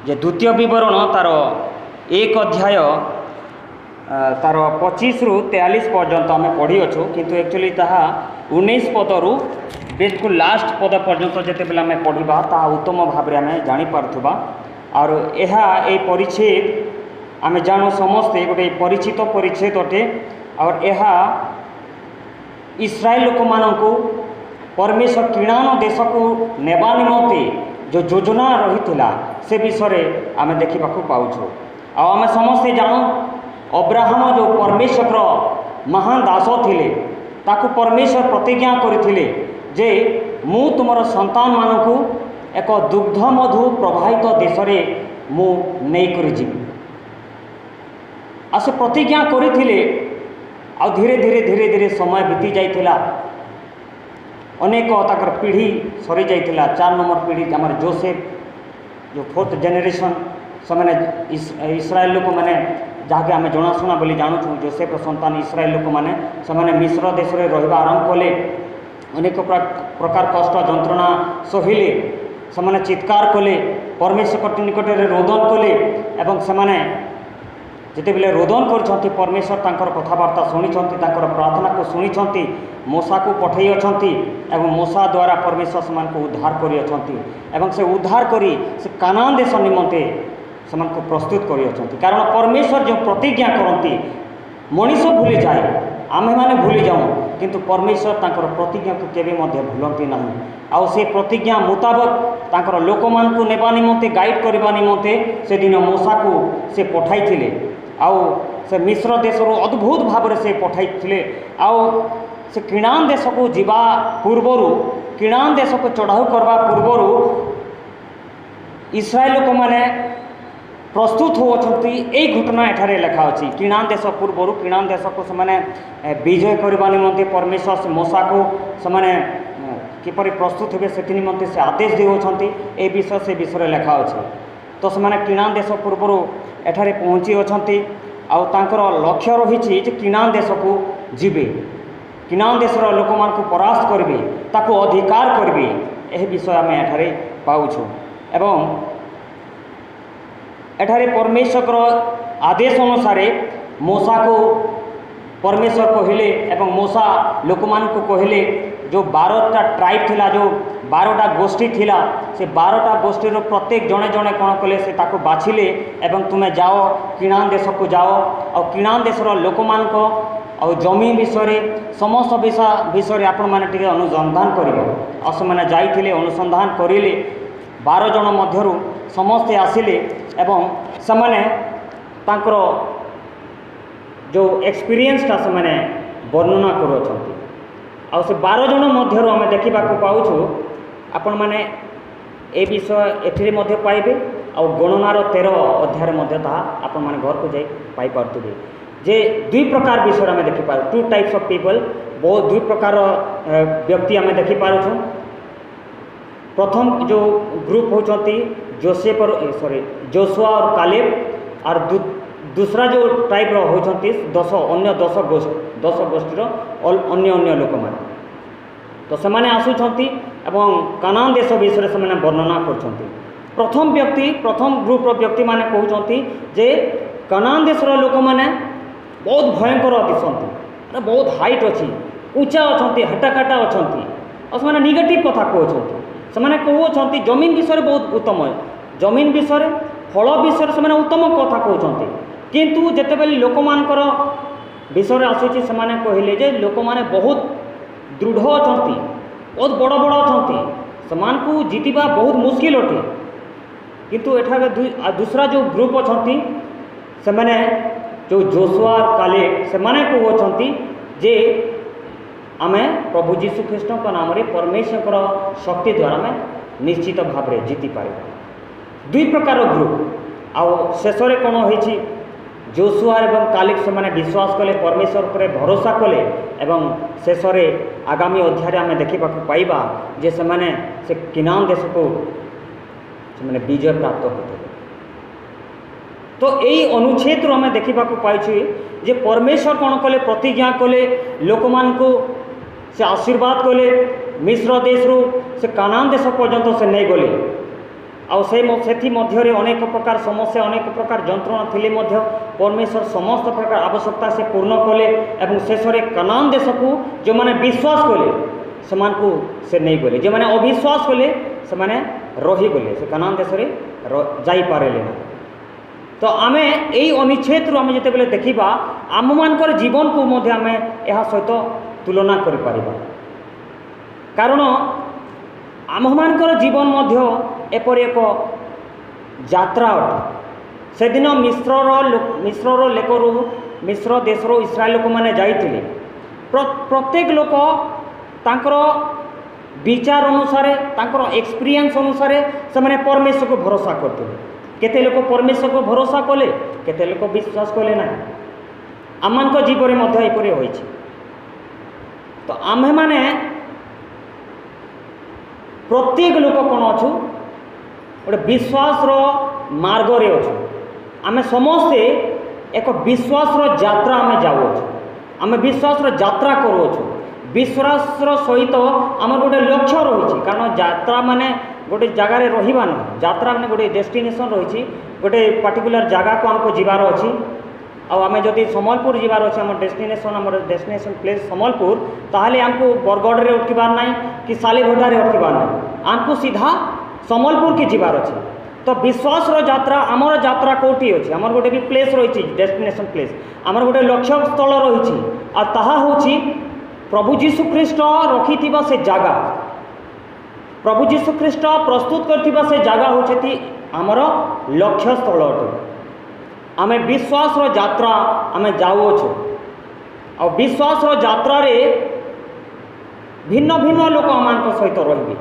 जे द्वितीय विवरण तार 1 अध्याय तार 25 रु 43 पर्यंत आम पढ़ी अच्छु किंतु एक्चुअली ताहा 19 पदरु बिल्कुल लास्ट पद पर्यंत जिते बेला आम पढ़ा ता उत्तम भाव में आम जानीपार्थुबा और यह परिच्छेद आम जानू समस्ते गोटे परिचित परिच्छेद अटे और यह इस्राएल लोक मानू परमेश्वर किणान देश को नेबा निमंते जो योजना रही से विषय आम देखा पाऊँ आम समस्ते जानू अब्राहम जो परमेश्वर महान दास थिले ताकू परमेश्वर प्रतिज्ञा करथिले जे मु तुमर संतान मानकू एक दुग्ध मधु प्रवाहित देश में मु नहीं कर जीवी आ से प्रतिज्ञा करथिले आ धीरे धीरे धीरे धीरे समय बीती जाइथिला अनेक ताकर पीढ़ी सरी जाइथिला 4 नंबर पीढ़ी आमर जोसेफ जो 4th जनरेशन से इस्राएल लोक मैंने जहाँकि आम जनाशुना बोली जानूँ जोसेफ संतान इस्राएल लोक मैंने से मिश्र देश में रहा आरंभ कले अनेक प्रकार कष्ट जंत्रणा सहिले से चित्कार कले परमेश्वर निकट में रोदन कले एवं से जिते बेले रोदन कर परमेश्वर तांकर कथबार्ता शुणी प्रार्थना को शुणी मूसा को पठे अच्छा मूसा द्वारा परमेश्वर से उद्धार कर से उद्धार करी से कानान देश निमंते से प्रस्तुत कर कारण परमेश्वर जो प्रतिज्ञा करती मनीष भूली जाए आमे माने भूली जाऊँ किंतु परमेश्वर तांकर प्रतिज्ञा को केबे मध्य भूलती ना आउ से प्रतिज्ञा मुताबक तांकर लोक मान को नेबा निमंते गाइड करबा निमंते से दिन मूसा को से पठाई आउ से मिश्र देश अद्भुत भाव से पठाई आउ से किणान देश को जीवा पूर्वर किणान देश को चढ़ाऊ करवा पूर्वर इस्राएल लोक माने प्रस्तुत होती यही घटना एठारे लिखा अच्छी किणान देश पूर्वर किणान देश को से विजय करने निमंते परमेश्वर से मूसा को से किपरि प्रस्तुत हे से निमंते से आदेश देउछंती ए विषय से विषय लिखा अच्छे तो से किणान देश पूर्वर एठारे पहुँची अच्छी आउ तांकर लक्ष्य रही किणान देश को जीवे किणान देश लोक मान को परास्त करेंगे ताको अधिकार करेंगे यह विषय आम एठारे पाउछु एवं एठारे परमेश्वर आदेश अनुसार मूसा को परमेश्वर कहले एवं मूसा लोक मान को कहले जो 12टा ट्राइब थिला जो 12टा गोष्ठी थिला से 12टा गोष्ठीर प्रत्येक जड़े जड़े कौन कले से ताको बाछिले एवं तुम्हें जाओ किणान देश को जाओ और किणान देशर लोक मान को और जमी विषय समस्त विषय आपण मैंने अनुसंधान करेंगे और से जाइए अनुसंधान करें 12 जन मध्यरु समस्ते आसिले एवं से तांकर जो एक्सपीरियंसटा से वर्णना करुँच आ से 12 जन मध्यरु आम देखा पाऊँ आपण मैंने ए विषय ए पाइबे आ गणनार 13 अध्याय आपण मैंने घर को जाई पाई पार्थुबे जे 2 प्रकार विषय आम देखिपार 2 टाइप्स ऑफ पीपल बहुत 2 प्रकार व्यक्ति आम देखिपारुँ प्रथम जो ग्रुप होती जोसेफ और जोशुआ और कालेब और दूसरा जो टाइप होती 10 गोष्ठीर अन्य अन्य लोक मैंने तो से आसुंच कानान देश विषय से वर्णना कर प्रथम व्यक्ति प्रथम ग्रुप व्यक्ति माने कहते जे कानान देशर लोक मैंने बहुत भयंकर दिशंती बहुत हाइट अच्छी ऊंचा अच्छा हटाकाटा अच्छा और से निगेटिव कथा कहते से कहते जमीन विषय बहुत उत्तम जमीन विषय फल विषय से उत्तम कथा कहते किंतु जितेबाला लोक मानकर विषय आसूँ से कहले जे लोक मैंने बहुत दृढ़ अच्छा बहुत बड़ बड़ अच्छा से जीतवा बहुत मुश्किल अटे किंतु एठार दूसरा जो ग्रुप अच्छा से जो जोशुआ और काले से कहते जे आमे प्रभु जीशु ख्रीष्ट नाम रे परमेश्वर शक्ति द्वारा आम निश्चित भाव में जीति पार 2 प्रकार ग्रुप आउ शेष कौन हो जोशुआ एवं कालेब से विश्वास कले परमेश्वर पर भरोसा कले एवं शेष आगामी अध्याय आम देखा पाइबा जे से किनान देश को विजय प्राप्त होते तो यही अनुच्छेद आम देखा पाई जे परमेश्वर कौन कले प्रतिज्ञा कले लोक मान को से आशीर्वाद कले मिश्र देश रू से कानान देश पर्यंत से नहीं गले से मध्य अनेक प्रकार समस्या अनेक प्रकार जंत्रणा थिले मध्य परमेश्वर समस्त प्रकार आवश्यकता से पूर्ण कले एवं शेष में कनान देश को जो मैंने विश्वास कले से नहीं गले जो मैंने अविश्वास कले से मैंने रहीगले से कनान देश जापारे ना। तो आम यही अनुच्छेद रु आम जो देखा आम मान जीवन को आम यह सहित तुलना कर कारण आम मान जीवन एपर एक यात्रा अटे से दिन मिश्र लेकरू मिश्र देश इस्राएल लोक मैंने जाइए प्रत्येक लोक तांकर विचार अनुसार तांकर एक्सपीरियंस अनुसार से मैंने परमेश्वर को भरोसा करते केते लोक परमेश्वर को भरोसा कले केते लोक विश्वास कले ना आम जीवन में एपरी होई तो आम्हे माने प्रत्येक लोक कौन अच्छु गोटे विश्वास मार्ग रे अच्छु आमे समस्ते एक विश्वास यात्रा आमे जाऊ आमे विश्वास यात्रा करूँ विश्वास सहित आम गोटे लक्ष्य रही कारण यात्रा माने गोटे जगार रहा ना यात्रा माने गोटे डेस्टिनेशन रही गोटे पर्टिकुलर जगह को आमको जीवार अच्छी आम जदि सम्बलपुर जीवार अच्छे आम डेस्टिनेशन प्लेस सम्बलपुर ताहले आमको बरगढ़ रे उठवार ना कि सालीभटारे उठवार ना आमको सीधा सम्बलपुर की जीवार अच्छे। तो विश्वास यात्रा आमर यात्रा कौटी अच्छी आमर गोटे भी प्लेस रही डेस्टिनेशन प्लेस आमर गोटे लक्ष्य स्थल रही और ताहा होची प्रभु जीशु ख्रीष्ट रखि से जगह प्रभु जीशु ख्रीष्ट प्रस्तुत करथिबा से जगह होचती आमर लक्ष्य स्थल अटे आमे विश्वास यात्रा आमे जाऊछु और विश्वास यात्रा रे भिन्न भिन्न लोक आम सहित रही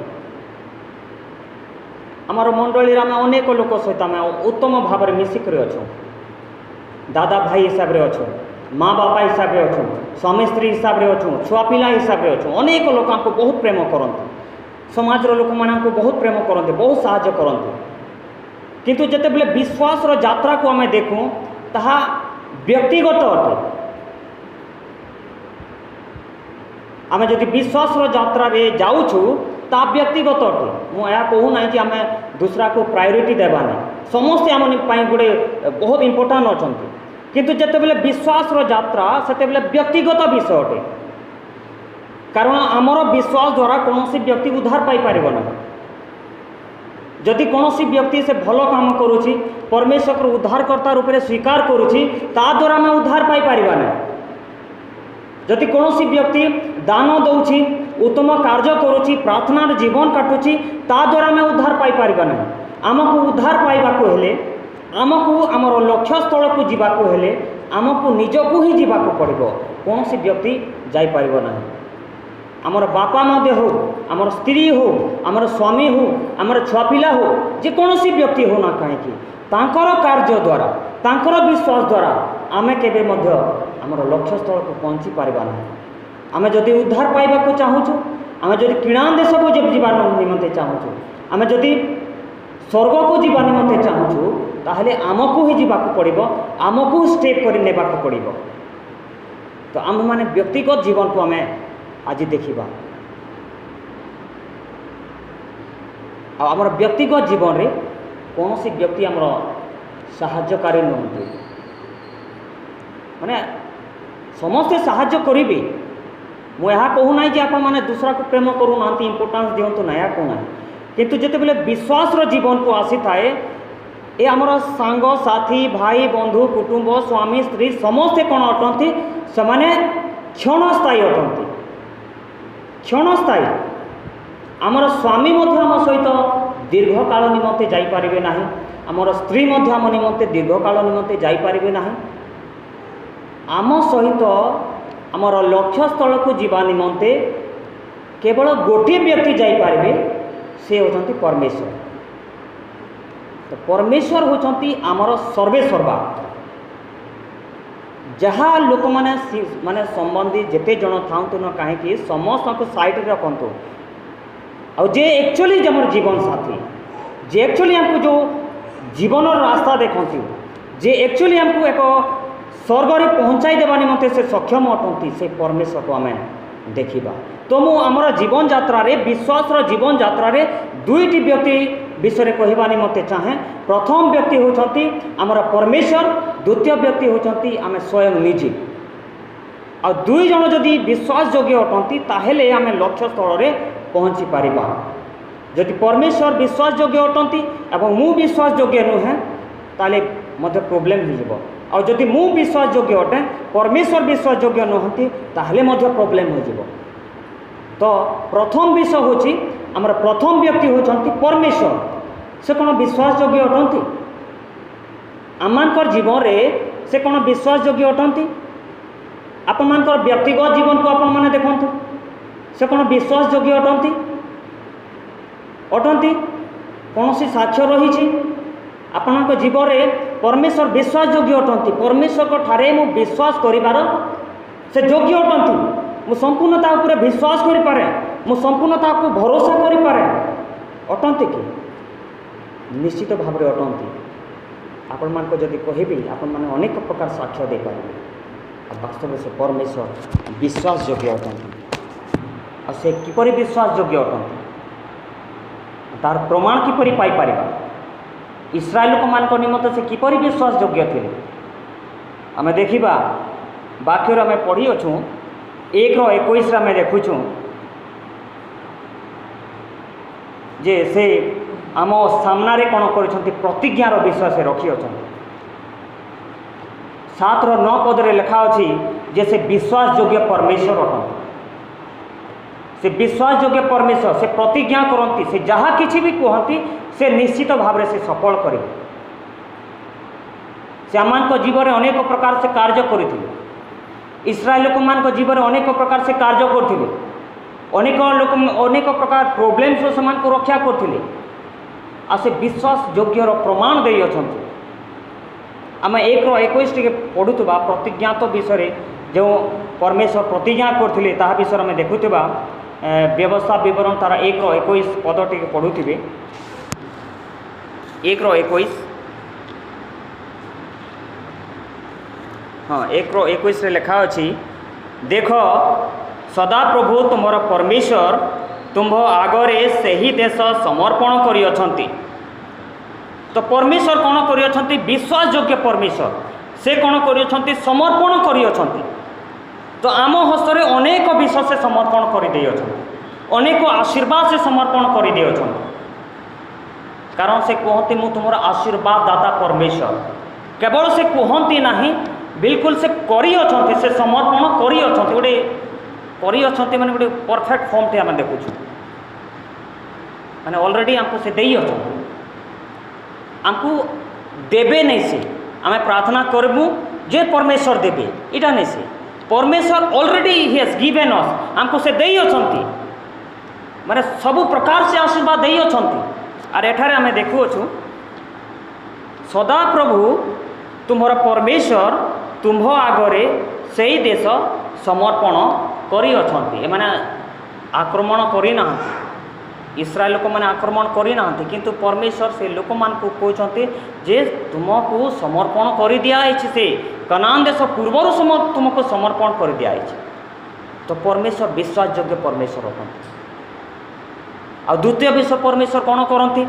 आमर मंडली आम अनेक लोक सहित आम उत्तम भाव में मिसिक अच्छु दादा भाई हिसाब से अच्छु माँ बापा हिसाब से अच्छु स्वामी स्त्री हिसाब से अच्छु छुआ पिला हिसाब से अच्छु अनेक लोक आमको बहुत प्रेम करते समाज लोक मानक बहुत प्रेम करते बहुत साहाय्य करते किंतु जितेबाला विश्वास यात्रा को आम देखूँ ताहा व्यक्तिगत अटे आम जदि विश्वास यात्रा रे जाऊछु ता व्यक्तिगत अटे मुझे कहूना कि आम दूसरा को प्रायोरिटी देवानी समस्ते आम गोटे बहुत इंपोर्टाट अच्छा किंतु जितेबाला विश्वास यात्रा से व्यक्तिगत विषय अटे कारण आमर विश्वास द्वारा कौन व्यक्ति उद्धार पाई पार ना जदि कौन व्यक्ति से भल काम करुच्ची परमेश्वर को उद्धारकर्ता रूप में स्वीकार करुच्ची ता द्वारा आम उद्धार पाई पार ना जदि कौन व्यक्ति दान दौची उत्तम कार्य करुच्ची प्रार्थना जीवन काटुची ता द्वारा आम उद्धार पाई पार ना आमको उद्धार पाइबाकू हेले आमको आमर लक्ष्य स्थल को जीवाकू हेले आमको निजकू ही जीवाकू पड़िबो कौन व्यक्ति जाई पारिबो ना आमर बापा मध्य हो आमर स्त्री हो आमर स्वामी हो आमर छुआ पिला हो जे कौन व्यक्ति हो ना कहीं तांकर कार्य द्वारा तांकर विश्वास द्वारा आमे केबे मध्य आमर लक्ष्य स्थल को पहुँची पारिबा ना आमे जदि उद्धार पाइबाकू चाहूछु आमे जदि किणान देश को जीवार निमंते चाहूछु आमे जदि स्वर्ग को जीवा निमंते चाहूछु ताहले आमको ही जीवाकू पड़िबो आमको स्टेप कर नेबाकू पड़िबो। तो आम माने व्यक्तिगत जीवन को आमे आज देखा आमर व्यक्तिगत जीवन रे कौन सी व्यक्ति आमर साहाय्यकारी नुहति माने समस्ते साहाय्य करेंगे मुझे कहूना कि आप मैंने दूसरा को प्रेम करूना इंपोर्टान्स दिंतु ना कहूना किंतु जितेबाला विश्वास जीवन को आसी थाए ये आमर सांग साथी भाई बंधु कुटुंब स्वामी स्त्री समस्ते कौन अटंती से माने क्षणस्थायी अटंती क्षणस्थायी आमर स्वामी आम सहित दीर्घ काल निमंते जापारे ना आमर स्त्री आम निमंते दीर्घ काल निमंते जापारे ना आम सहित आमर लक्ष्य स्थल को जीवा निमंते केवल गोटे व्यक्ति जापारे से होती परमेश्वर। तो परमेश्वर होती आमर सर्वेसर्वा जहाँ लोक माने संबंधी जिते जन था ना कहीं समस्त को साइड रखु और जे एक्चुअली जमर जीवन साथी जे एक्चुअली हमको जो जीवन रास्ता देखती जे एक्चुअली हमको एक स्वर्ग रे पहुँचाई देवा निमंते से सक्षम अटंती से परमेश्वर को आम देखा। तो मु आमर जीवन यात्रा रे विश्वास जीवन यात्रा रे दुईटी व्यक्ति विषय कहवा निमंते चाहे प्रथम व्यक्ति होती आमर परमेश्वर, द्वितीय व्यक्ति होती आम स्वयं निजे। आ दुई जन जदि विश्वास योग्य अटंती ताहेले आम लक्ष्य स्थल में पहुँची पारिबा। जदि परमेश्वर विश्वास योग्य अटंती एवं मु विश्वास योग्य नुहे ताले मध्य प्रोब्लेम हो। और जदि मु विश्वास योग्य अटे परमेश्वर विश्वास योग्य नुहंती ताहले मध्य प्रोब्लेम हो। तो प्रथम विषय होची आमर प्रथम व्यक्ति होचंती परमेश्वर। से कौन विश्वास योग्य अटंती आमर जीवन रे से कौन विश्वास योग्य अटंती? आपण मानकर व्यक्तिगत जीवन को आपण माने देखंतु से कौन विश्वास योग्य अटंती? अटंती कौन सी साक्ष्य रही आपण जीवन में परमेश्वर विश्वास योग्य अटंती? परमेश्वर को ठारे मु विश्वास करिबार से योग्य अटंती? मु संपूर्णता उपरे विश्वास करि पारे, मु संपूर्णता को भरोसा करि पारे अटंती कि? निश्चित भाव में अटंती। आपण मान को जदि कहबी आपण माने अनेक प्रकार साक्ष्य दे पारे। वास्तव से परमेश्वर विश्वास योग्य अटंती। और से किपरि विश्वास योग्य अटंती तार प्रमाण किपरि पाई पारिबा? इस्राएल लोक मान निमंते से किपरि विश्वास योग्य थे आम देखा। वाक्य आम पढ़ी अच्छु 1:21 आम देखुँ जे से आम सामने कौन कर प्रतिज्ञार विषय से रखी अच्छा। 7:9 पदरे लिखा अच्छी जे से विश्वास योग्य परमेश्वर अटंती। से विश्वास योग्य परमेश्वर से प्रतिज्ञा करती से जहाँ किसी भी कहती से निश्चित भाव में से सफल करे। से आम जीवन में अनेक प्रकार से कार्य करते। इस्राएल लोक मान जीवन में अनेक प्रकार से कार्य करते। अनेक प्रकार प्रोब्लेम से रक्षा करते। आ से विश्वास योग्यर प्रमाण दे अच्छा। आम 1:21 टे पढ़ुवा प्रतिज्ञात विषय जो परमेश्वर प्रतिज्ञा करते ता विषय आम देखुवा। व्यवस्था विवरण तार 1:21 पद टे पढ़ुवे। 1:21 हाँ 1:21 लिखा अच्छी देख सदा प्रभु तुमर परमेश्वर तुम्भ आगरे सही देश समर्पण करी अछंती। तो परमेश्वर कौन करी अछंती? विश्वास योग्य परमेश्वर से कौन करी अछंती? समर्पण करी अछंती। तो आम हस्तरे अनेक विषय से समर्पण कर दे अछंती, अनेक आशीर्वाद से समर्पण कर दे अछंती। कारण से कहती मु तुमर आशीर्वाद दाता परमेश्वर। केवल से कहती नहीं बिल्कुल से करी अछंती, से समर्पण करी अछंती। गोटे करी अछंती माने गोटे परफेक्ट फॉर्म टे आम देखुँ माने ऑलरेडी आमको से देई अछंती। आमको देबे नहीं से आम प्रार्थना करबू जे परमेश्वर देबे इटा नहीं से परमेश्वर already he has given us आमको से देई अछंती माने सब प्रकार से आशीर्वाद देई अछंती। आर एठारे आम देखु अछु सदा प्रभु तुम्हारा परमेश्वर तुम्भ आगरे सही देश समर्पण करी अछंती। माने आक्रमण करी ना इस्राएल लोक मैंने आक्रमण करी ना किंतु परमेश्वर से लोक मान को कहते जे तुमको समर्पण कर दिखाई से कनान देश पूर्वर तुमको समर्पण कर दिखाई। तो परमेश्वर विश्वास योग्य परमेश्वर अटंती। आ द्वितीय विषय परमेश्वर कौन करती?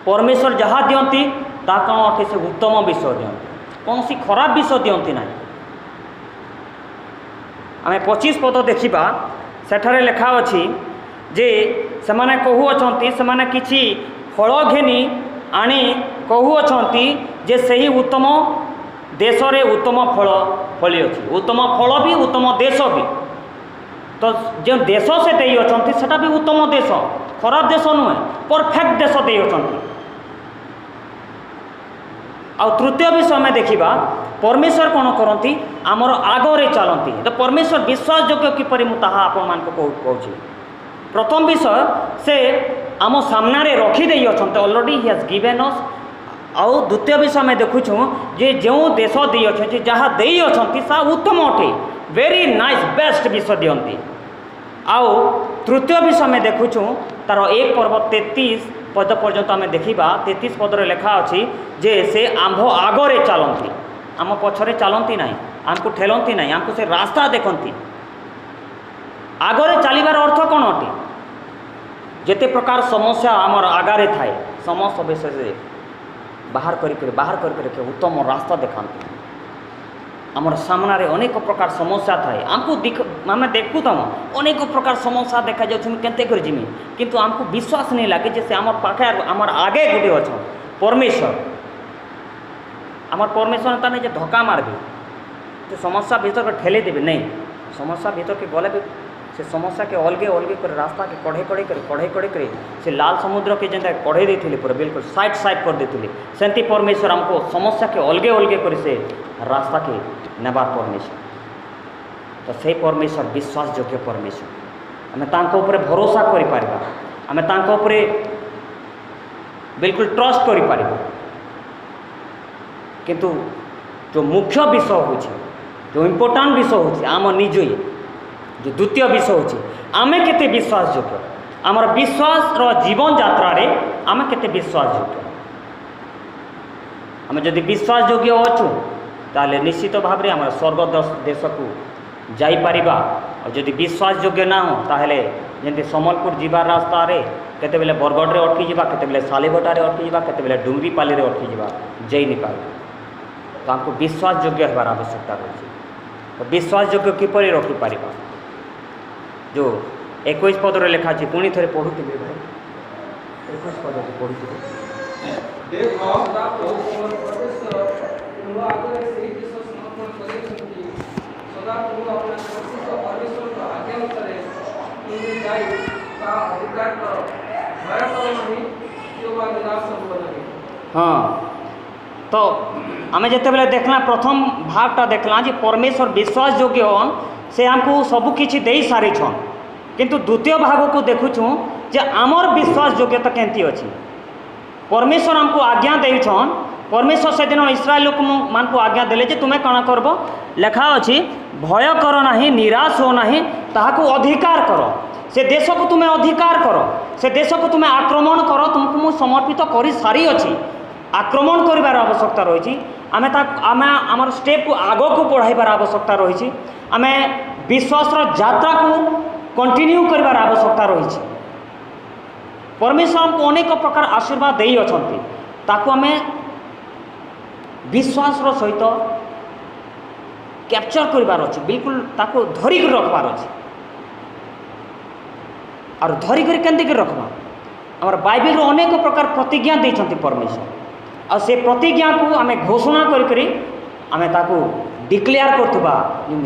परमेश्वर जहाँ दियंती ता कौन अटे से उत्तम विषय दियंती, कौन सी खराब विषय दियंती ना। आम 25 पद देखा सेठारे लिखा अच्छी जे सेमाने कहू अछंती सेमाने किछि फल घेनी आनी कहू अछंती जे सही उत्तम देश रे उत्तम फल फली अछि। उत्तम फल भी उत्तम देश भी। तो जो देश से दे अछंती सेटा भी उत्तम देश, खराब देश नुहे, परफेक्ट देश दे अछंती। आ तृतीय विषय में देखा परमेश्वर कौन करती आमर आगरे चलती। तो परमेश्वर विश्वास योग्य किपरि मु ताहा आपण मान को कहूँ। प्रथम विषय से आम सामने रखीदे अच्छा already he has given us. आउ द्वितीय विषय में देखुँ जे जो देश दे अच्छे जहाँ दे अच्छा उत्तम अटे, वेरी नाइस बेस्ट विषय दियंती। आउ तृतीय विषय में देखुँ तार 1 पर्व 33 पद पर्यंत आम देखा 33 पदर लिखा अच्छी जे से आंभ आगरे चलती, आम पछरे चलती ना, आमको ठेलती ना, आमको से रास्ता देखती। आगरे चलिबार अर्थ कौन अटे? जेते प्रकार समस्या आमर आगारे थाए समस्त विषय बाहर कर उत्तम रास्ता देखाते आमर सामना रे अनेक प्रकार समस्या थाए आमको आम देखू तुम अनेक प्रकार समस्या देखा जाऊँ केते कर जिमी किंतु आमको विश्वास नहीं लगे जैसे आम पाखे आमर आगे गोटे अच्छा परमेश्वर आमर परमेश्वर ताने जे धक्का मारबे तो समस्या भीतर को ठेले देवे नहीं समस्या भीतर के गले भी से समस्या के अलगे अलगे कर रास्ता के कढ़े कर से लाल समुद्र के जेंता कढ़े देते पूरा बिल्कुल साइड कर देते सेमती परमेश्वर हमको समस्या के अलगे अलगे कर से रास्ता के नेबार परमेश्वर तो से परमेश्वर विश्वास योग्य परमेश्वर आम तांको ऊपर भरोसा करि पारिबा आम तांको ऊपर बिल्कुल ट्रस्ट करि पारिबा किंतु जो मुख्य विषय हो जो इम्पोर्टाट विषय हो आम निज जो द्वितीय विषय हो आमे केते विश्वास योग्य आमर विश्वास रो जीवन यात्रा रे आमे केते विश्वास योग्य आम जदि विश्वास योग्य अच्छु ताले निश्चित भाव में आम स्वर्ग देश को जाइपारिबा और जदि विश्वास योग्य ना हो ताहले जमी सम्बलपुर जीवार रास्ता रे केते बेले बरगढ़ रे अटकी जावा केते बेले सालीबटा रे अटकी जावा केते बेले डुंगरीपाली रे अटकी जावा जाई नहीं पार तो हमको विश्वास योग्य होबार आवश्यकता रही तो विश्वास योग्य किपरि रखी पारिबा जो 21 पद रे लिखा अछि पुणी थरे पढुथिबे भाई 21 पद रे पढुथिबे देखो सदा प्रभु तुमर परमेश्वर तुम आगे से विश्व समर्पण करेछंती सदा तुम अपना प्रभु परमेश्वर को आज्ञा अनुसार तुम जाई का अधिकार करो भय करो नहीं जो बा निराश हो नहीं। हाँ तो आम जिते बेले देखला प्रथम भागटा देखला जे परमेश्वर विश्वास योग्य हन से हमको सबकिछि दे सारी छन किंतु द्वितीय भाग को देखुछूँ जे आमर विश्वास योग्यता केंती अछि परमेश्वर हमको आज्ञा देछन परमेश्वर से दिन इस्राएल लोक मान को आज्ञा देले जे तुम्हें कण करबो लेखा अछि भय कर नाही निराश हो नाही ताहाको अधिकार करो से देश को तुम्हें अधिकार करो से देश को तुम्हें आक्रमण करो तुमको मु समर्पित करि सारी अछि आक्रमण करिवार आवश्यकता रही आम आमर स्टेप को आग को बढ़ाइबार आवश्यकता रही आम विश्वास यात्रा को कंटिन्यू करिवार आवश्यकता रही परमेश्वर हमको अनेक प्रकार आशीर्वाद दे अछंती ताकू आम विश्वास सहित कैप्चर करिवार अछि बिल्कुल ताकू धरिक रखबार अछि और धरिक केंति कर रखबा हमर बाइबल रो अनेक प्रकार प्रतिज्ञा देछंती परमेश्वर और से प्रतिज्ञा को आम घोषणा करी आम ताकू डिक्लेयर करथबा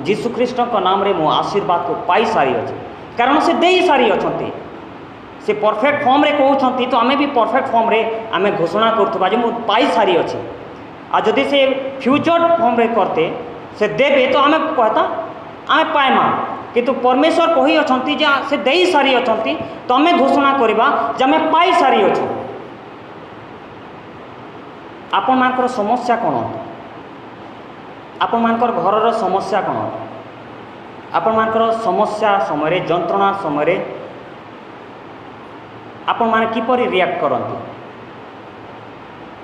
यीशु ख्रीष्ट का नाम रे मो आशीर्वाद को पाई सारी अछि कारण से दे सारी अछंती से परफेक्ट फॉर्म रे कहउछंती तो आम भी परफेक्ट फॉर्म रे आम घोषणा करथबा जे मो पाई सारी अछि आ जदि से फ्यूचर फॉर्म रे करते से देबे तो आम कहता आम पाएमा किंतु परमेश्वर कही अछंती जे से दे सारी अछंती तो आम घोषणा करबा जे आम पाई सारी अछु आपण मानकर समस्या कौन आपण मानकर घरर समस्या कौन आपण मानकर समस्या समय जंत्रणा समय आपण माने किपरि रिएक्ट करंती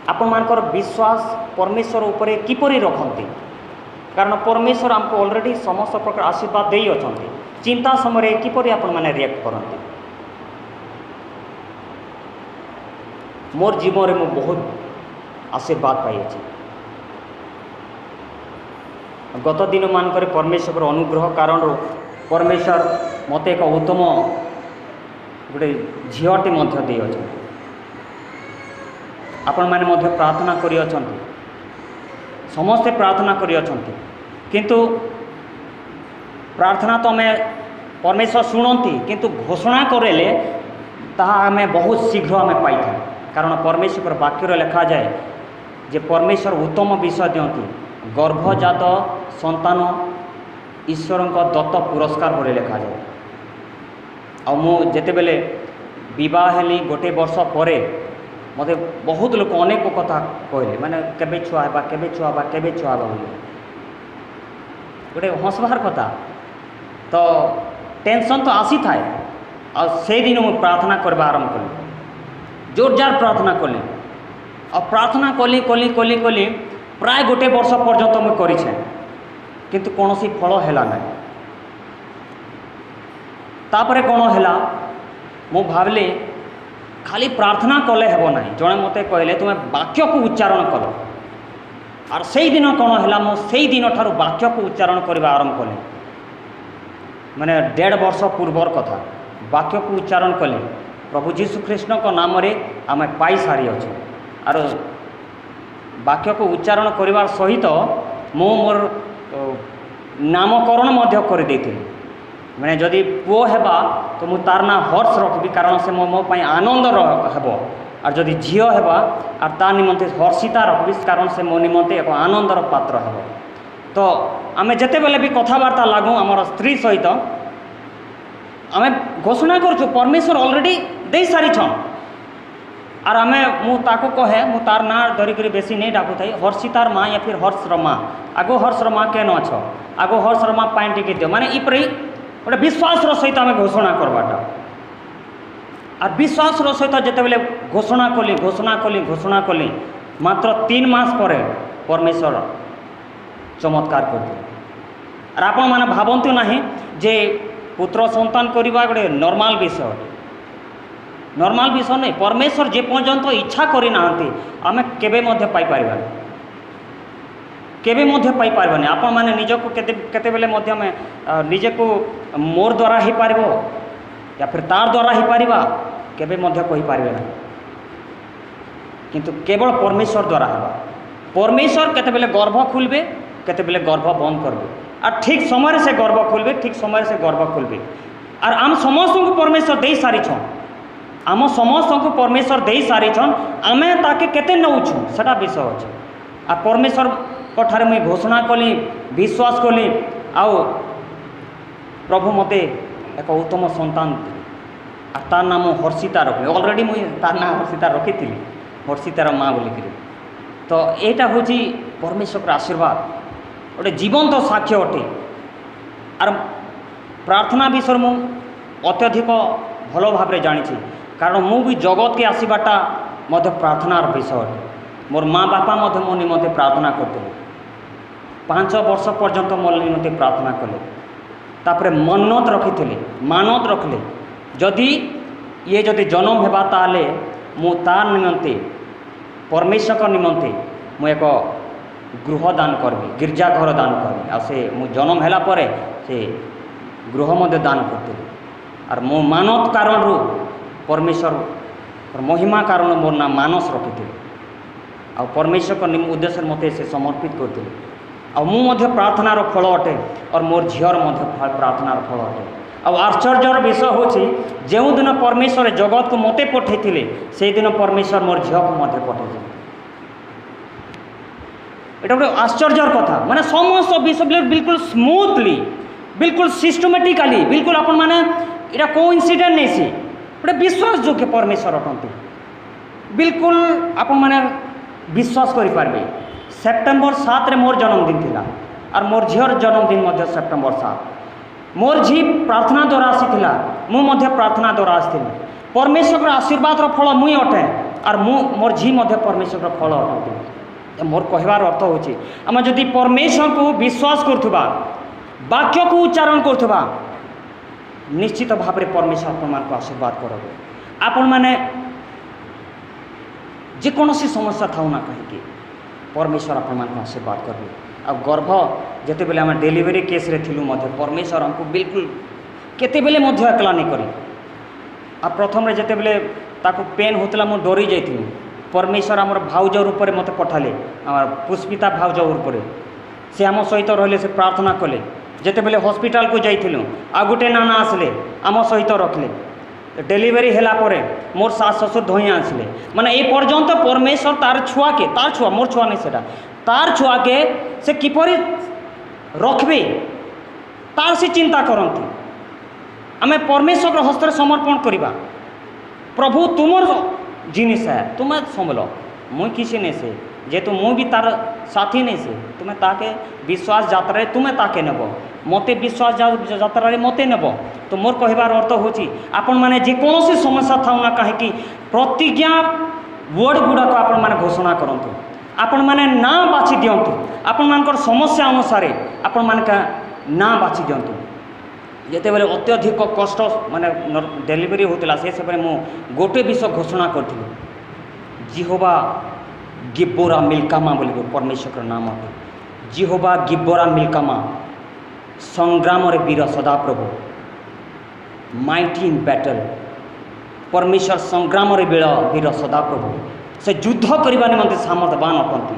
आपण मानकर विश्वास परमेश्वर उपरे किपरि रखंती कारण परमेश्वर हमको ऑलरेडी समस्त प्रकार आशीर्वाद दे अछंती चिंता समय किपरि आपण माने रिएक्ट करंती मोर जीवन रे मु बहुत आशीर्वाद पाई अछि गत दिन मानकर परमेश्वर अनुग्रह कारण परमेश्वर मते एक उत्तम गोटे झीटे मध्य दे अछि आपण माने मध्य प्रार्थना करि अछंती समस्ते प्रार्थना करि अछंती किंतु प्रार्थना तो हमें परमेश्वर शुणती किंतु घोषणा करेले ताहा हमें बहुत शीघ्र हमें पाई था कारण परमेश्वर वाक्य लिखा जाए जे परमेश्वर उत्तम विषय दियंती गर्भजात संतान ईश्वर दत्त पुरस्कार भले लिखा जाए आ मु जेते बेले विवाह हेली गोटे वर्ष परे मते बहुत लोग अनेक कथा कहले माने केबे छुआ हेबा केबे छुआ हेबा केबे छुआ हेबा बोली गोटे हंसबार कथा तो टेंशन तो आसी थाए आ से दिन मु प्रार्थना करबा आरंभ कली जोरजार प्रार्थना कली और प्रार्थना कली कली कली कली प्राय गोटे वर्ष पर्यंत मुझे करें किंतु कौन सी फल है ना तापरे कौन है मु भावली खाली प्रार्थना कले हेब ना जड़े मत कहले तुम्हें वाक्य को उच्चारण कल और से दिन कौन है मुझे दिन ठार वाक्य को उच्चारण करने आरंभ कले माने 1.5 वर्ष पूर्वर कथा वाक्य को उच्चारण कले प्रभु जीशु कृष्ण को नाम रे आम पाई सारी अच्छे आर वाक्य को उच्चारण करने सहित मु मोर नामकरण कर मैंने जदि पुओ हेबा तो मु तार ना हर्ष रखी कारण से मो पाई आनंद हेब और जदि झील हेबा और तार निमंते हर्षिता रखी कारण से मो निमंते एक आनंदर पात्र हेब तो आम जिते बेले भी कथबार्ता लागू आमर स्त्री सहित आम घोषणा करूँ परमेश्वर ऑलरेडी दे सारी छन और आम मुझे कहे मु तार ना धरिक बेसी नहीं डाकू थी हर्षितार माँ या फिर हर्षर माँ आगो हर्षर माँ केन अछ आगो हर्षर माँ पाइन टिके दियो माने इपरी गोटे विश्वास सहित आम घोषणा करवाटा और विश्वास सहित जिते बेले घोषणा कली मात्र 3 मास पर परमेश्वर चमत्कार करते और आपण मैंने भावतु ना जे पुत्र संतान करवा गोटे नॉर्मल विषय नहीं परमेश्वर जे पर्यंत इच्छा करना आम केबे मध्य पाई पारिबानी केबे मध्य पाई पारिबानी आपण माने निजको केते बेले मध्य में निजे को मोर द्वारा ही पारिबो या फिर तार द्वारा ही पारिबा केबे मध्य कहि पारिबे ना किंतु केवल परमेश्वर द्वारा हेबा परमेश्वर केते बेले गर्भ खुलबे केते बेले गर्भ बंद करबे और ठीक समय से गर्भ खुलबे ठीक समय से गर्भ खुलबे और आम समस्त को परमेश्वर दे सारी छन आम समस्त को परमेश्वर दे सारी छन आमे ताके केते नउछु सेटा विषय अछि आ परमेश्वर ठारे मुई घोषणा कली विश्वास कली आउ प्रभु मते एक उत्तम संतान आ तार नाम हर्षिता रखली ऑलरेडी मुई तार नाम हर्षिता रखी थी हर्षितार माँ बोलिक तो यहाँ हूँ परमेश्वर आशीर्वाद गोटे जीवंत साक्ष्य अटे आर प्रार्थना विषय मु अत्यधिक भल भाव जानी कारण मु भी जगत के आसवाटा मध्य प्रार्थनार विषय अटे मोर माँ बापा मो निमंते प्रार्थना करते 5 वर्ष पर्यंत मोर निमंते प्रार्थना कले तापर मन्नत रखी मानत रखले जदि ये जदि जन्म हेबा ताले मु तार निमंते परमेश्वर निमंते मु एक गृह दान करबी गिरजाघर दान करबी आ से मु जन्म हैला परे से गृह मध्य दान करते और मो मानत कारण परमेश्वर महिमा कारण मोर ना मानस रखी आ परमेश्वर उद्देश्य मते से समर्पित करते आ मु प्रार्थनार फल अटे और मोर झीर प्रार्थनार फल अटे आ आश्चर्यर विषय हूँ जो दिन परमेश्वर जगत को मते पठे से दिन परमेश्वर मोर झील को पठे এটা গোটে আশ্চর্যর কথা মানে সমস্ত বিষয় বিলকুল স্মুথলি বিলকুল সিস্টেমেটিকালি বিলকুল আপন মানে এটা কোইন্সিডেন্ট নেই সে গোটে বিশ্বাসযোগ্য পরমেশ্বর অটନ୍ତି বিলকুল আপন মানে বিশ্বাস করিপারবে সেপ্টেম্বর 7 রে মোর জন্মদিন थिला और मोर झीर जन्मदिन मध्य सेप्टेम्बर 7 मोर झी प्रार्थना द्वारा आसीथिला मु मध्य प्रार्थना द्वारा आसीथिला परमेश्वर आशीर्वाद फल मुई अटे और मोर झी मध्य परमेश्वर फल अटନ୍ତି मोर कहबार अर्थ होची आम जदि परमेश्वर को विश्वास करुवा वाक्य को उच्चारण करुवा निश्चित भाव में परमेश्वर अपन को आशीर्वाद करेंगे आपण मैंने जेकोसी समस्या था ना कहीं परमेश्वर अपन को आशीर्वाद करेंगे आ गर्भ जिते बेले आम डेलीवरी केस रे थिलु मध्य परमेश्वर हमको बिल्कुल केते बेले मध्य एकला नहीं करी आ प्रथम रे जिते बेले ताको पेन होतला मु डरी जाइथिलु परमेश्वर आमर भाउज रूप में मत पठाले आम पुष्पिता भाउज रूप से आम सहित रहिले से प्रार्थना कले जिते बेले हॉस्पिटल को जाइथिलु आ गुटे नाना आसले आम सहित रखले डेलीवरी हैला परे मोर सास ससुर धोइया आसले माने ए पर्यंत परमेश्वर तार छुआ मोर छुआ नहीं सेटा तार छुआ के से किपरि रखबे तार से चिंता करती आम परमेश्वर हस्तर समर्पण करवा प्रभु तुमर जिनिस है तुम्हें संभल मुई किसी नहीं से जेतु मु भी तार साथी नहीं से तुम्हें ताके विश्वास यात्रा तुम्हें ताके नेब मते विश्वास यात्रा मते नेब तो मोर कहबार अर्थ होची आपण माने जेकोसी समस्या था ना कहीं प्रतिज्ञा वर्ड गुड़ाक आपण माने घोषणा करंतु आपण माने ना बाछि दियंतु आपण मानकर समस्या अनुसार आपण मानका ना बाछि दियंतु ଯେତେବେଳେ ଅତ୍ୟଧିକ କଷ୍ଟ ମାନେ ଡେଲିଭରି ହେଉଥିଲା ସେ ସମୟରେ ମୁଁ ଗୋଟେ ବିଷୟ ଘୋଷଣା କରିଥିଲି, ଜିହୋବା ଗିବ୍ବୋରା ମିଲ୍କାମା ବୋଲି ପରମେଶ୍ୱରର ନାମ ଅଟେ। ଜିହୋବା ଗିବ୍ବୋରା ମିଲ୍କାମା, ସଂଗ୍ରାମରେ ବୀର ସଦାପ୍ରଭୁ, ମାଇଟି ଇନ୍ ବ୍ୟାଟଲ୍। ପରମେଶ୍ୱର ସଂଗ୍ରାମରେ ବୀର ସଦାପ୍ରଭୁ, ସେ ଯୁଦ୍ଧ କରିବା ନିମନ୍ତେ ସାମର୍ଥ୍ୟବାନ ଅଟନ୍ତି।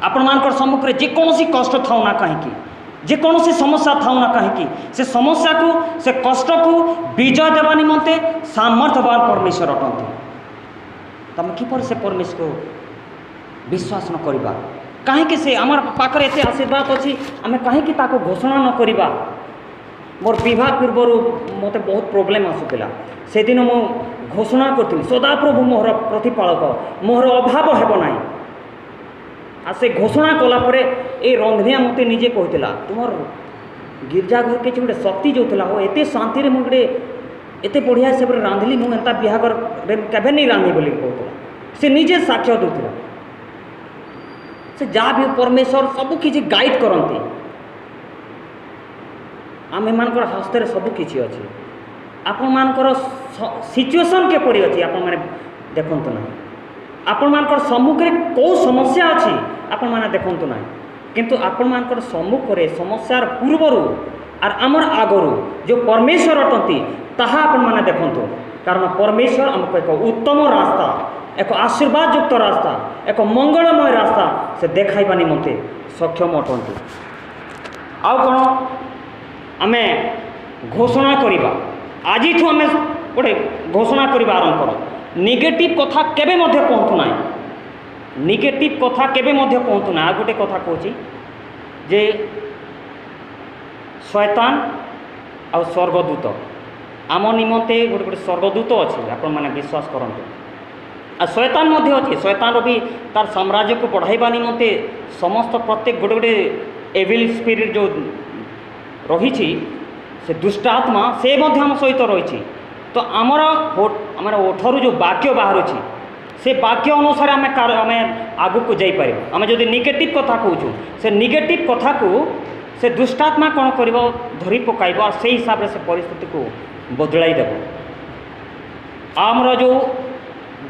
ଆପଣମାନଙ୍କର ସମ୍ମୁଖରେ ଯେକୌଣସି କଷ୍ଟ ଥାଉ ନା କାହିଁକି, ଯେକୌଣସି ସମସ୍ୟା ଥାଉ ନା କାହିଁକି, ସେ ସମସ୍ୟାକୁ ସେ କଷ୍ଟକୁ ବିଜୟ ଦେବା ନିମନ୍ତେ ସାମର୍ଥ୍ୟବାନ ପରମେଶ୍ୱର ଅଟନ୍ତି। ତମେ କିପରି ସେ ପରମେଶ୍ୱରକୁ ବିଶ୍ୱାସ ନ କରିବା? କାହିଁକି ସେ ଆମର ପାଖରେ ଏତେ ଆଶୀର୍ବାଦ ଅଛି, ଆମେ କାହିଁକି ତାକୁ ଘୋଷଣା ନ କରିବା? ମୋର ବିବାହ ପୂର୍ବରୁ ମୋତେ ବହୁତ ପ୍ରୋବ୍ଲେମ୍ ଆସୁଥିଲା। ସେଦିନ ମୁଁ ଘୋଷଣା କରିଥିଲି, ସଦାପ୍ରଭୁ ମୋର ପ୍ରତିପାଳକ, ମୋର ଅଭାବ ହେବ ନାହିଁ। আর সে ঘোষণা কলা পরে এই রন্ধনিয়া মতো নিজে কইলা, তোমার গির্জা ঘর কিছু গোটে শক্তি যাওলা, ও এতে শান্তিরে মু গোটে এতে বঢ়িয়া হিসাবে রাঁধলি, মু এন্তা বিহাঘর কেবে নেই রাঁধি বলি কହୁଥିଲା। সে নিজে সাক্ষ্য দেউଥିଲା। সে যা भी परमेश्वर सबु किछि गाइड करती। आम एमानकर हस्ତରେ सबु किछि अछि। आपण मानकर सिचुएशन केपरि अछि आपण माने देखंतु ना। आपण मानकर सम्मुखरे को समस्या अछि आपण माने देखंतु ना, किंतु आपण मानकर सम्मुखरे समस्यार पूर्वरु आर आमर आगरु जो परमेश्वर अटंती ताहा आपण माने देखंतु। कारण परमेश्वर हमको एक उत्तम रास्ता, एक आशीर्वाद युक्त रास्ता, एक मंगलमय रास्ता से देखाइबा निमंते सक्षम अटंती। आउ कोन आमे घोषणा करिबा, आज आमे गोटे घोषणा करिबा आरंभ करो। नेगेटिव कथा केबे मध्य कहतु ना, नेगेटिव कथा केबे मध्य कहतु ना। आ गोटे कथा कहूँ जे शैतान आ स्वर्गदूत आम निमंते गोटे गोटे स्वर्गदूत अच्छे, आपण मैंने विश्वास करते। आ शैतान मध्य अच्छे, शैतान भी तार साम्राज्य को बढ़ाइबा निमंते समस्त प्रत्येक गोटे गोटे एविल स्पिरिट जो रही से दुष्ट आत्मा से मध्य आम सहित रही। तो आमर ओठरू जो वाक्य बाहर से वाक्य अनुसार आम आगू को जापर। आम जो नेगेटिव कथा कहूँ से नेगेटिव कथा को से दुष्टात्मा कौन कर धरी पकाइब, से हिसाब से परिस्थिति को बदलाई देव। आमर जो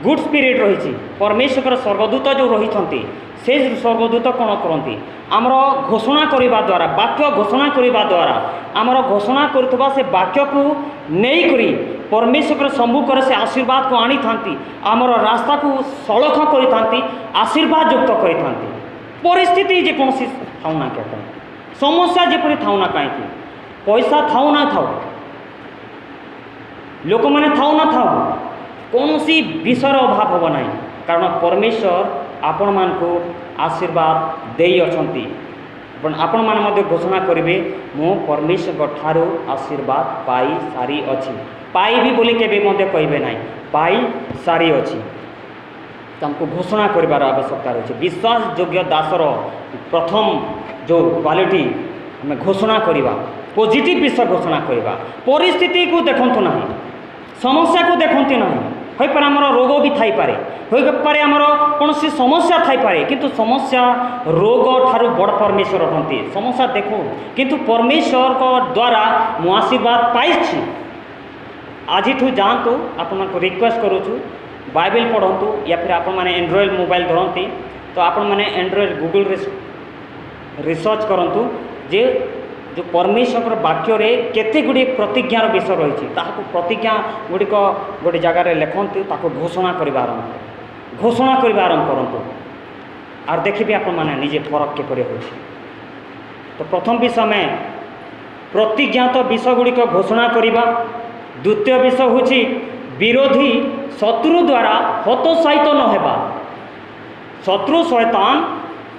गुड स्पिरिट रही परमेश्वर स्वर्गदूत जो रही से स्वर्गदूत कौन करती आमर घोषणा करने द्वारा, वाक्य घोषणा करने द्वारा आमर घोषणा करुवा से वाक्य को नहीं करी परमेश्वर सम्मुखर से आशीर्वाद को आनी था, आमर रास्ता को सड़ख करी आशीर्वाद युक्त करी। परिस्थिति जेकोसी थाऊ ना क्या समस्या जेपरी थाऊ ना कहीं, पैसा थाऊ ना थाऊ, लोक मैंने थाऊ ना थाऊ, कौन सी विषय अभाव हम ना। कारण परमेश्वर आपण मान को आशीर्वाद दे अछंती। आपण मान घोषणा करेंगे मु परमेश्वर ठारू आशीर्वाद पाई सारी अच्छी। पाइबी बोली केबे मध्य कहे ना, पाई सारी अच्छी। तुमको घोषणा करार आवश्यकता रही। विश्वास योग्य दासर प्रथम जो क्वालिटी आम घोषणा करवा, पॉजिटिव विषय घोषणा करवा। परिस्थिति को देखंतु ना, समस्या को देखते ना। हो पारे आमर रोग भी थाई पारे, हो पारे आमर कौन सी समस्या थाई पारे, किंतु समस्या रोग ठारू बड़ परमेश्वर अटंती। समस्या देखो किंतु परमेश्वर को द्वारा मु आशीर्वाद पाई। आज जातु आपण रिक्वेस्ट करूँ बाइबल पढ़तु, या फिर आपण मैंने एंड्रॉइड मोबाइल धरती तो आपण मैंने एंड्रॉइड गूगल रिसर्च करंतु जे जो परमेश्वर वाक्य रे केते गुडी प्रतिज्ञार विषय रही। प्रतिज्ञा गुड़िक गोटे जगार लिखंतु, घोषणा करवा आरंभ करंतु आर देखिए आपण मैंने निजे फरक केपरि होछि। तो प्रथम विषय में प्रतिज्ञात विषय गुड़िक घोषणा करवा। द्वितीय विषय हूँ विरोधी शत्रु द्वारा हतोत्साहित न हेबा। शत्रु शैतान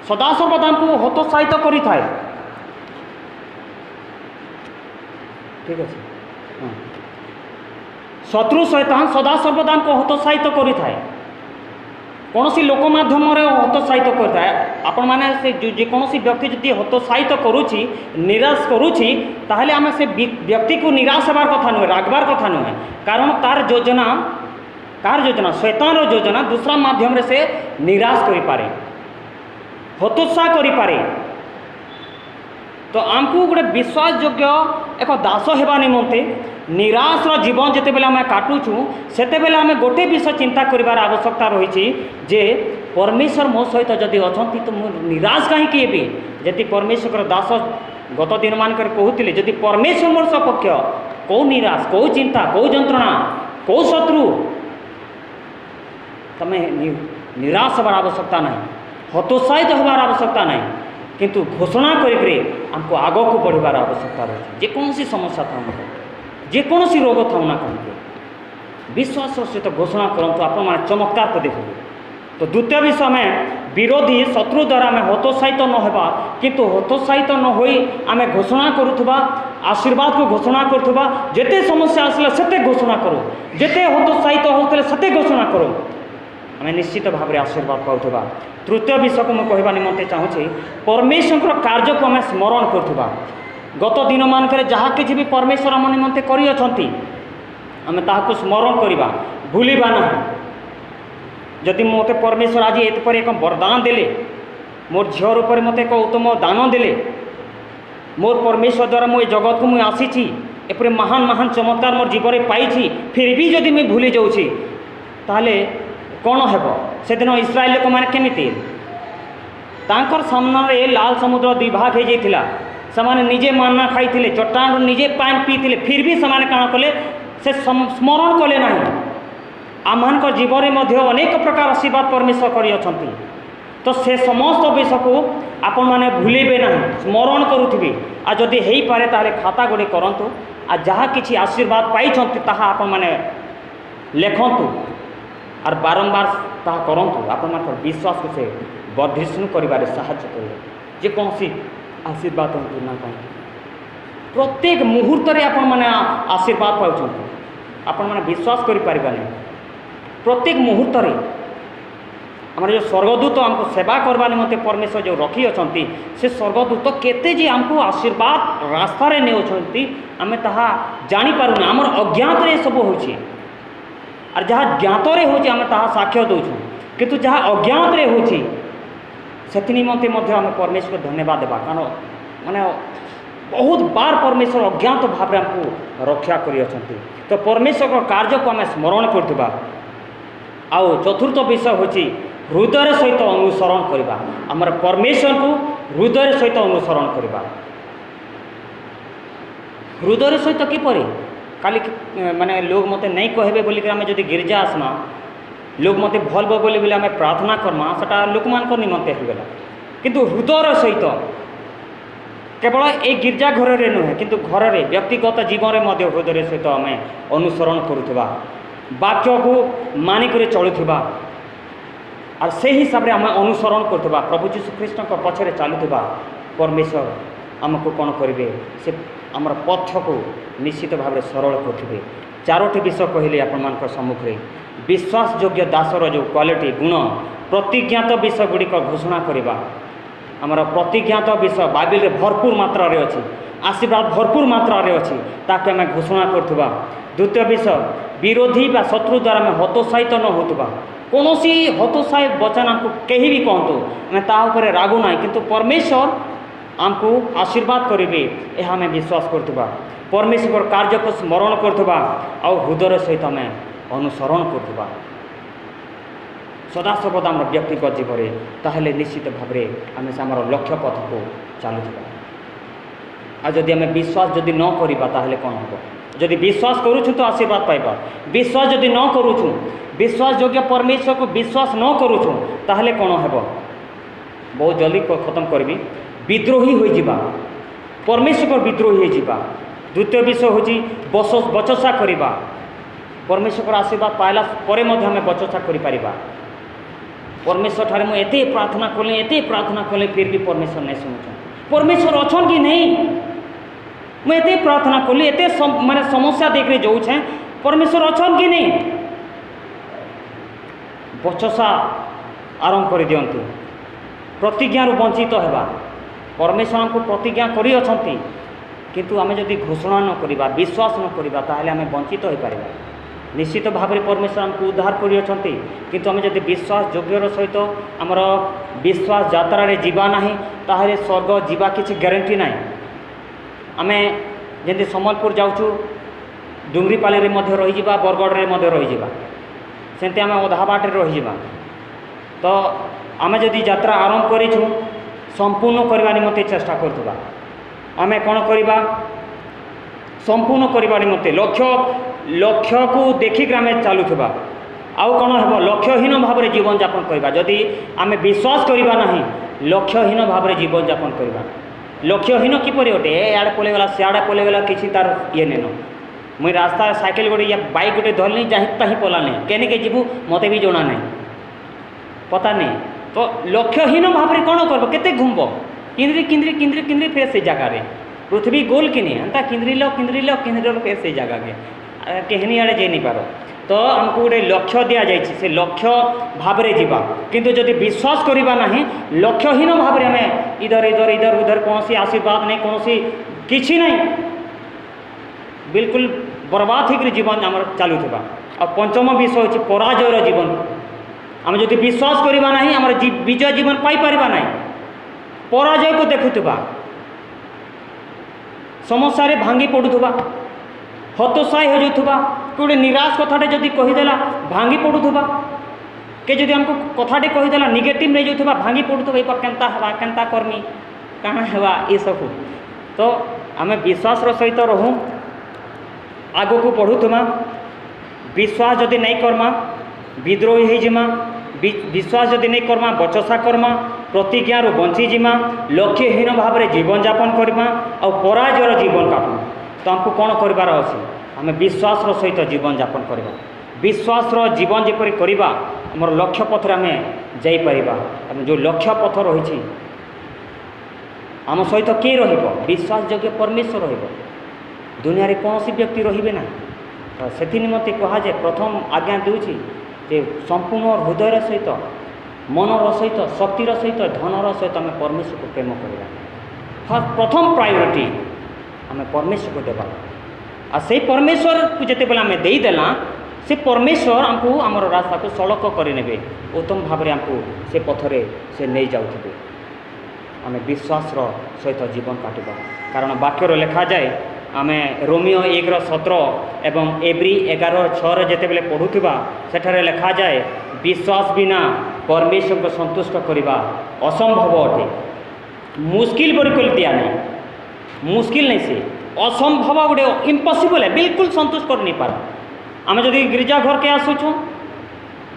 सदा सर्वदा को हतोत्साहित करि थाए। ठीक है, शत्रु शैतान सदा सर्वदा को हतोत्साहित करि थाए। कौन सी लोक माध्यम हतोत्साहित करता है। आपण मैंने से जेकोसी व्यक्ति जदि हतोत्साहित करुच्ची, निराश करुच्ची, ताहले आम से व्यक्ति को निराश होबार कथा नुहे, रागबार कथा नुहे। कारण तार योजना शैतान योजना दूसरा माध्यम से निराश करि पारे, हतोत्साह करि पारे। तो आमको गोटे विश्वास योग्य एक दास होगा निमंते निराशर जीवन जितेबेले आम काटुचु सेतेबेले आम गोटे विषय चिंता करिवार आवश्यकता रही जे परमेश्वर मो सहित जदि अछंती तो मु निराश कहीं हेबी जदि परमेश्वर दास गत दिन मानक कहते जदि परमेश्वर मोर सपक्ष कौ निराश कौ चिंता कौ जंत्रणा कौ शत्रु तमें निराश हबार आवश्यकता ना हतोत्साहित हबार आवश्यकता ना किंतु घोषणा करी आमको आग को बढ़वार आवश्यकता रही जेकोसी समस्या था जेकोसी रोग था ना कहीं विश्वास सहित घोषणा करूँ आपण मैंने चमत्कार को देखो। तो द्वितीय विषय में विरोधी शत्रु द्वारा आम हतोत्साहित न होगा किंतु हतोत्साहित न हो आम घोषणा करुवा आशीर्वाद को घोषणा करुवा जिते समस्या आसला सेते घोषणा करूँ जिते हतोत्साहित होते सेते घोषणा करूँ आम निश्चित भाव में आशीर्वाद पाऊा। तृतीय विषय को मुझे कहवा निमंते चाहूँगी परमेश्वर कार्य को आम स्मरण करुवा गत दिन मानक जहाँ किसी भी परमेश्वर आम निमंते करिअछंती आम ताहाको स्मरण करवा भूलिबा ना जदि मत परमेश्वर आज एतपर एक वरदान देले मोर झील रूप में मत एक उत्तम दान देले मोर परमेश्वर द्वारा मुझे जगत को मुझे आसी एपरे महान महान चमत्कार मोर जीवन में पाई फिर भी जदि मुझे भूली जाऊँगी ताहले कौन हेब से दिन इस्राएल लोक मैंने केमिति तांकर सामने लाल समुद्र दुई भाग हो जाइथिला से निजे मानना खाई चट्टान निजे पानी पीते फिर भी से कण कले से स्मरण कले ना आम जीवन में अनेक प्रकार आशीर्वाद परमेश्वर करिअछंती तो से समस्त विषय को आपण मैंने भूलेबे ना स्मरण करुवे आ जदि हो पारे ताहले खाता गोटे करंतु आ जहाँ किसी आशीर्वाद पाई ताहा आपण मैंने लेखंतु और बारंबार ताहा करंतु आपण मान विश्वास को से वर्धिष्णु करिबारे साहाय्य करिवे जेकोसी आशीर्वाद ना कहीं प्रत्येक मुहूर्त आपण मैंने आशीर्वाद पाउछंती आपण मैंने विश्वास करि परिबानी प्रत्येक मुहूर्त आम जो स्वर्गदूत आमको सेवा करवा निमंते परमेश्वर जो रखी अच्छा से स्वर्गदूत केते जे आमको आशीर्वाद रास्ता रे नेउछंती आमे ताहा जानी पारुना आमर अज्ञात रे सब होछि और जहाँ ज्ञात रे होछि आमे ताहा साक्ष्य दउछु किंतु जहाँ अज्ञात रे होछि सेति निमंते मध्य आमे परमेश्वर धन्यवाद देबा कारण माने बहुत बार परमेश्वर अज्ञात भाव आमको रक्षा करि अछंती तो परमेश्वर कार्य को आमे स्मरण करथुबा। आउ चतुर्थ विषय होछि हृदय सहित अनुसरण करवा आमर परमेश्वर को हृदय सहित अनुसरण करवा हृदय सहित किपर काली माने लोग मते नहीं कहबे बोली आम जदि गिरजा आसमा लोग मते भल बोली बोले आम प्रार्थना करमा सेटा लोक मान निमंते होगला किंतु हृदय सहित केवल ए गिरजा घर रे नुहे किंतु घर रे व्यक्तिगत जीवन में हृदय सहित आम अनुसरण करुवा वाक्य को मानिक चलुवा और से हिसाब से आम अनुसरण करथुबा प्रभु जीशु ख्रीष्ट पछरे चलुवा परमेश्वर आमको कौन करेंगे से आमर पथ को निश्चित भाव सरल करेंगे। चारोटी विषय कहले आपण सम्मुख में विश्वास योग्य दासर जो क्वालिटी गुण प्रतिज्ञात विषय गुड़िक घोषणा करवा आमर प्रतिज्ञात विषय बाइबल भरपूर मात्रा रे अच्छी आशीर्वाद भरपूर मात्रा रे अच्छी ताकि आम घोषणा करथुबा। द्वितीय विषय विरोधी बा शत्रु द्वारा आम हतोत्साहित न होतुबा कौन हतोत्साह वचन आमको कहीं भी कहतु आम तापर रागु ना किंतु परमेश्वर आमको आशीर्वाद करेंगे यह आम विश्वास करथुबा परमेश्वर कार्य को स्मरण करथुबा और हृदय सहित आम अनुसरण करथुबा सदासर्वदा आम व्यक्तिगत जीवन ताहले निश्चित भाव में आम आमर लक्ष्य पथ को चलुवा आ जदि आम विश्वास जदि न करवा ताहले कौन हम जदि विश्वास करुछु तो आशीर्वाद पाइबा विश्वास जदि न करुछु विश्वास योग्य परमेश्वर को विश्वास न करुछु ताहले कौन हेब बहुत जल्दी खत्म करबी विद्रोही हो जिबा परमेश्वर विद्रोही हो जिबा। द्वितीय विषय होची बचसा करिबा परमेश्वर आशीर्वाद पाइला परे मध्य आम बचसा करि परिबा परमेश्वर ठारे मु एते प्रार्थना कले फिर भी परमेश्वर नहीं सुनुछन परमेश्वर अछन कि नहीं मैं एते प्रार्थना कली एते माने समस्या देख रहे जाऊँ परमेश्वर अछन कि नहीं बचसा आरंभ कर दिंतु प्रतिज्ञा वंचित होगा परमेश्वर हमको प्रतिज्ञा करी अछंती किंतु आम जदि घोषणा न करिबा विश्वास न करिबा ताहले आम वंचित हो पारिबा निश्चित भाव में परमेश्वर हमको उद्धार करी अछंती किंतु आम जदि विश्वास योग्यर सहित आमर विश्वास यात्रा रे जीवा नाही ताहले स्वर्ग जीवा किछि ग्यारंटी नाही आमे जमी सम्बलपुर जाऊँ डुंगरीपाली रही बरगढ़ में रही सेमती आम अधा बाटे रही तो आमे जदि यात्रा आरंभ करूँ संपूर्ण करने निमंते चेष्टा करुवा आमे कौन करवा संपूर्ण करने निमंते लक्ष्य लक्ष्य को देखिक आम चलुवा आउ कौन हे लक्ष्यहीन भाव में जीवन यापन करवा जदि आम विश्वास करवा ना लक्ष्यहीन भाव में जीवन यापन करवा लक्ष्यहीन किपर गोटे इे पलैगला सियाड़े पलैगला किसी तार ये नेन मुई रास्ता साइकेल गोटे या बाइक गोटे धरनी जहाँ तहीं पलानी केनिके जीवु मत भी जना नहीं पता नहीं तो लक्ष्यहीन भाव में कौन कर केते घूमब किंद्री किंद्री किंद्री किंद्री फिर से जगार पृथ्वी गोल कि नहीं एंता किंद्रिल फिर से जगह के कहनी आड़े जाई नहीं पार तो आमको गोटे लक्ष्य दि जाए से लक्ष्य भाव में जीवा किंतु जदि विश्वास करवा ना लक्ष्यहीन भाव में आम इधर इधर इधर उधर कौन आशीर्वाद नहीं कौन किसी नहीं बिल्कुल बर्बाद होकर जीवन आम चलुवा और पंचम विषय हूँ पराजयर जीवन आम जदि विश्वास करवा ना आम विजय जीवन पाइपर ना पराजय को देखुवा समस्या भांगी पड़ुवा हतोत्साही हो जाऊँ गोटे निराश कथाटे जदि कहीदेला भांगी पड़ुवा के जदि आमको कथाटे कहीदेला निगेटिव नहीं जाऊँ भांगी पड़ुवा ये केन्ता हवा केन्ता करमी कहाँ हवा ये सब तो आम विश्वास सहित रहूँ आगो को बढ़ुमा विश्वास जदि नहीं करमा विद्रोही होजिमा विश्वास जदि नहीं करमा बचसा करमा प्रतिज्ञारू बंचीजिमा लक्ष्यहीन भाव में जीवन यापन करवा और पराजयर जीवन काटू तो आमको कौन करार अच्छे आम विश्वास सहित जीवन यापन करवा विश्वास जीवन जपरी करवा आम लक्ष्य पथर आम जापर जो लक्ष्य पथ रही आम सहित किए विश्वास योग्य परमेश्वर दुनिया रे कौन व्यक्ति रे ना तो से निमंते कहुए प्रथम आज्ञा दूची जे संपूर्ण हृदय सहित मनर सहित शक्तिर सहित धनर सहित आम परमेश्वर को प्रेम करवा फर्स्ट प्रथम प्रायोरिटी आम परमेश्वर को देवा आ से परमेश्वर को जिते बेला आम देदेला से परमेश्वर आमको आम रास्ता को सड़क करे उत्तम भाव में आमको से पथरे से नहीं जाऊे आम विश्वास सहित जीवन काटवा कारण वाक्यर लिखा जाए आम रोमियो 1:17 एवं एब्री 11:6 जिते बेले पढ़ुवा सेठारे लिखा जाए विश्वास बिना परमेश्वर को संतुष्ट करवा असंभव अटे मुस्किल बोल दिया नहीं मुस्किल नहीं से असंभव गोटे इम्पॉसिबल है बिल्कुल संतुष्ट कर नहीं पार आम जदि गिरजा घर के आसुचु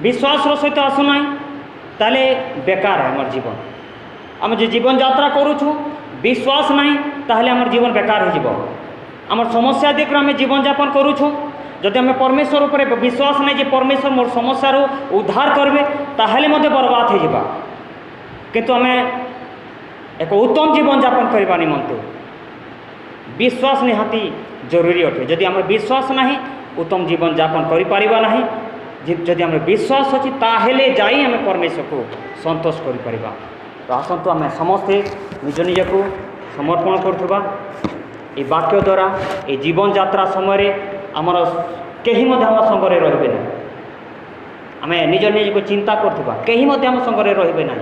विश्वास सहित आसुना ताले बेकार है हमार जीवन आम जो जीवन यात्रा करुचु विश्वास नहीं ताहले हमार जीवन बेकार हो आमर समस्या देख आम जीवन यापन करुचु जदि आम परमेश्वर उपर विश्वास नहीं परमेश्वर मोर समस्या उद्धार करेंगे ताहले मध्य बर्बाद हो किंतु आम एक उत्तम जीवन यापन करने निमंते विश्वास निहाती जरूरी अटे जदि आम विश्वास नहीं उत्तम जीवन यापन करिपारिबा नहीं जदि आम विश्वास अच्छी ताहेले जाई आम परमेश्वर को संतोष करिपारिबा तो आसतु आम समस्ते निज निज को समर्पण करुवा ये वाक्य द्वारा ये जीवन यात्रा समय आमर कहीं आम संगे रे ना आम निज निज को चिंता करुवा कहीं आम संगे रे ना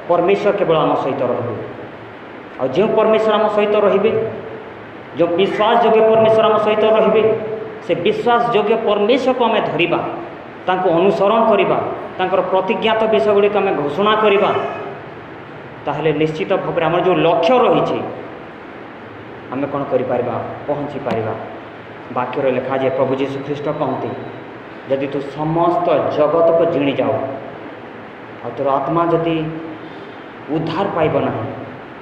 परमेश्वर केवल आम सहित रे और जो परमेश्वर आम सहित रे जो विश्वास योग्य परमेश्वर आम सहित रे से विश्वास योग्य परमेश्वर को आम धरिबा तांको अनुसरण करिबा तांकर प्रतिज्ञात विषय गुड़िक आम घोषणा करिबा ताहले निश्चित भाव आम जो लक्ष्य रही आम कौन करिपारिबा पहुँची पारिबा वाक्य लिखा जाए प्रभु जीशु ख्रीष्ट कहती जदि तू समस्त जगत को जिणी जाओ और तोर आत्मा जदि उद्धार पाइब ना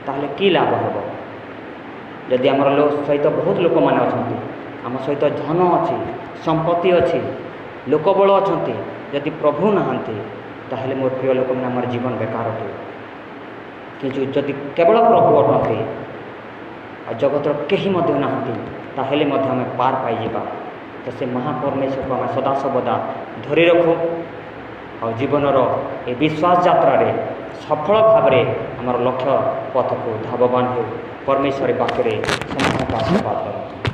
ताहले की लाभ हम जदि आमर सहित बहुत लोक मैंने अच्छा आम सहित धन अच्छी संपत्ति अच्छी लोकबल अच्छा जदि प्रभु नहांती ताहले मोर प्रिय लोक मैंने आमर जीवन बेकार अटे कि जदि केवल प्रभु अटंती और जगतर कहीं नहांती ताहले आम पार पाइबा तो से महापरमेश्वर को आम सदा सर्वदा धरी रखू और जीवनर ये विश्वास यात्रा सफल भाव में आमर लक्ष्य पथ को धाववान हो परमेश्वर वाक्य समस्त आशीर्वाद करूँ।